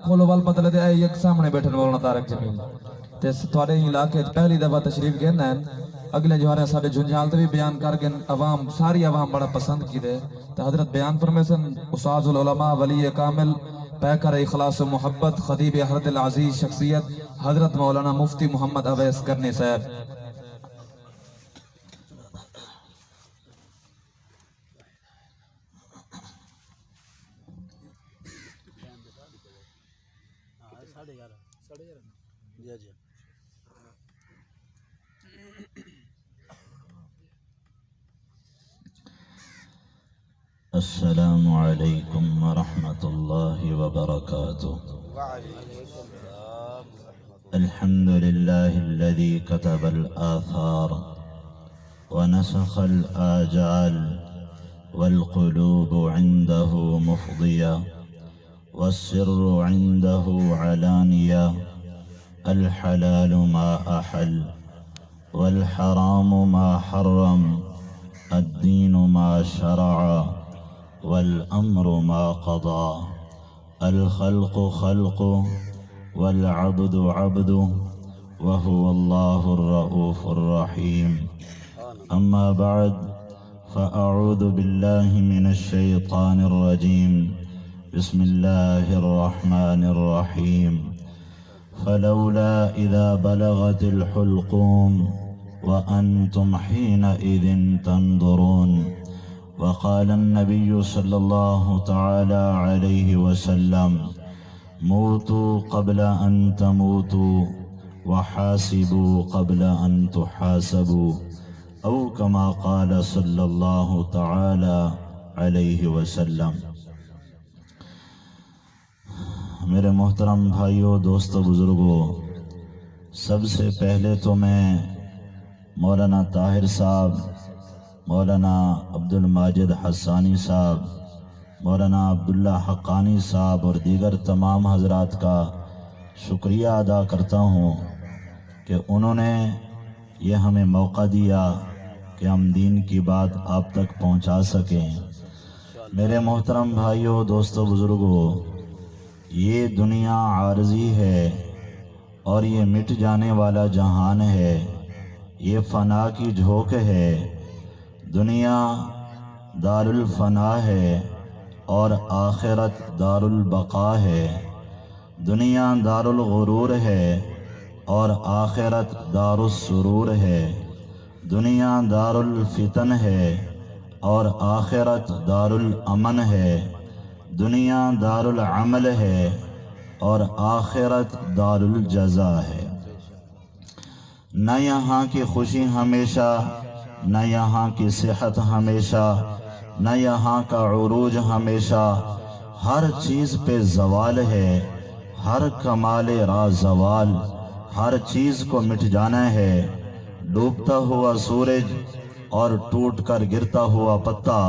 کھولو وال بدل دے آئے یک سامنے بیٹھے مولانا طارق جمیل تے تھوڑے علاقے پہلی دفعہ تشریف گئے ہیں اگلے جو ہرے ساڑھے جھنجھال تے بھی بیان کر کے عوام ساری عوام بڑا پسند کی دے تے حضرت بیان فرمیسن استاذ العلماء ولی کامل پیکر اخلاص و محبت خطیب حضرت العزیز شخصیت حضرت مولانا مفتی محمد اویس کرنی صاحب السلام علیکم ورحمۃ اللہ وبرکاتہ الحمد للہ الذي كتب الآثار ونسخ الآجال والقلوب عنده مفضية والسر عنده علانية الحلال ما أحل والحرام ما حرم الدين ما شرع والأمر ما قضى الخلق خلق والعبد عبد وهو الله الرؤوف الرحيم أما بعد فأعوذ بالله من الشيطان الرجيم بسم الله الرحمن الرحيم فلولا إذا بلغت الحلقوم وأنتم حينئذ تنظرون وقال النبي صلى الله تعالى عليه وسلم موتوا قبل أن تموتوا وحاسبوا قبل أن تحاسبوا أو كما قال صلى الله تعالى عليه وسلم۔ میرے محترم بھائیوں، دوستو، بزرگوں، سب سے پہلے تو میں مولانا طاہر صاحب، مولانا عبد الماجد حسانی صاحب، مولانا عبداللہ حقانی صاحب اور دیگر تمام حضرات کا شکریہ ادا کرتا ہوں کہ انہوں نے یہ ہمیں موقع دیا کہ ہم دین کی بات آپ تک پہنچا سکیں۔ میرے محترم بھائیوں، دوستو، بزرگوں، یہ دنیا عارضی ہے اور یہ مٹ جانے والا جہان ہے، یہ فنا کی جھونک ہے۔ دنیا دار الفنا ہے اور آخرت دار البقا ہے۔ دنیا دار الغرور ہے اور آخرت دار السرور ہے۔ دنیا دار الفتن ہے اور آخرت دار الامن ہے۔ دنیا دار العمل ہے اور آخرت دار الجزا ہے۔ نہ یہاں کی خوشی ہمیشہ، نہ یہاں کی صحت ہمیشہ، نہ یہاں کا عروج ہمیشہ، ہر چیز پہ زوال ہے، ہر کمال را زوال، ہر چیز کو مٹ جانا ہے۔ ڈوبتا ہوا سورج اور ٹوٹ کر گرتا ہوا پتا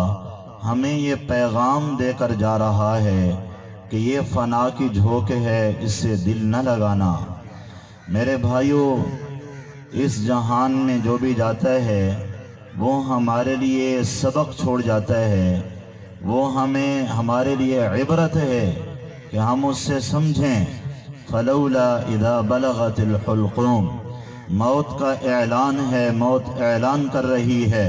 ہمیں یہ پیغام دے کر جا رہا ہے کہ یہ فنا کی جھونک ہے، اس سے دل نہ لگانا۔ میرے بھائیوں، اس جہان میں جو بھی جاتا ہے وہ ہمارے لیے سبق چھوڑ جاتا ہے، وہ ہمارے لیے عبرت ہے کہ ہم اس سے سمجھیں۔ فلولا اذا بلغت الحلقوم، موت کا اعلان ہے، موت اعلان کر رہی ہے۔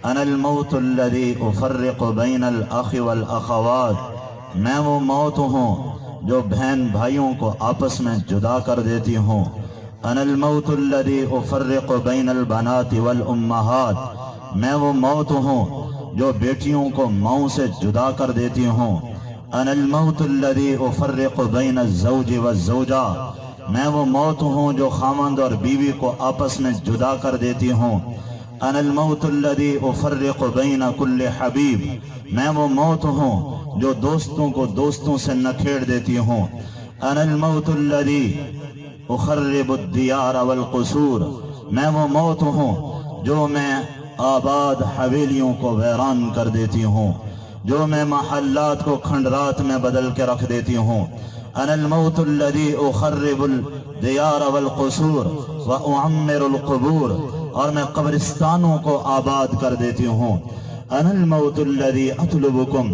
انا الموت الذي افرق بین الاخ والاخوات، میں وہ موت ہوں جو بہن بھائیوں کو آپس میں جدا کر دیتی ہوں۔ انا الموت الذي افرق بین البنات والامہات، میں وہ موت ہوں جو بیٹیوں کو ماؤں سے جدا کر دیتی ہوں۔ انا الموت الذي افرق بین الزوج والزوجہ، میں وہ موت ہوں جو خامند اور بیوی کو آپس میں جدا کر دیتی ہوں۔ انا الموت الذي افرق بین کل حبیب، میں وہ موت ہوں جو دوستوں کو دوستوں سے نکھیڑ دیتی ہوں۔ انا الموت الذي اخرب الدیار والقصور، میں وہ موت ہوں جو میں آباد حویلیوں کو ویران کر دیتی ہوں، جو میں محلات کو کھنڈرات میں بدل کے رکھ دیتی ہوں۔ انا الموت الذي اخرب الدیار والقصور واعمر القبور، اور میں قبرستانوں کو آباد کر دیتی ہوں۔ انا الموت الذي اطلبکم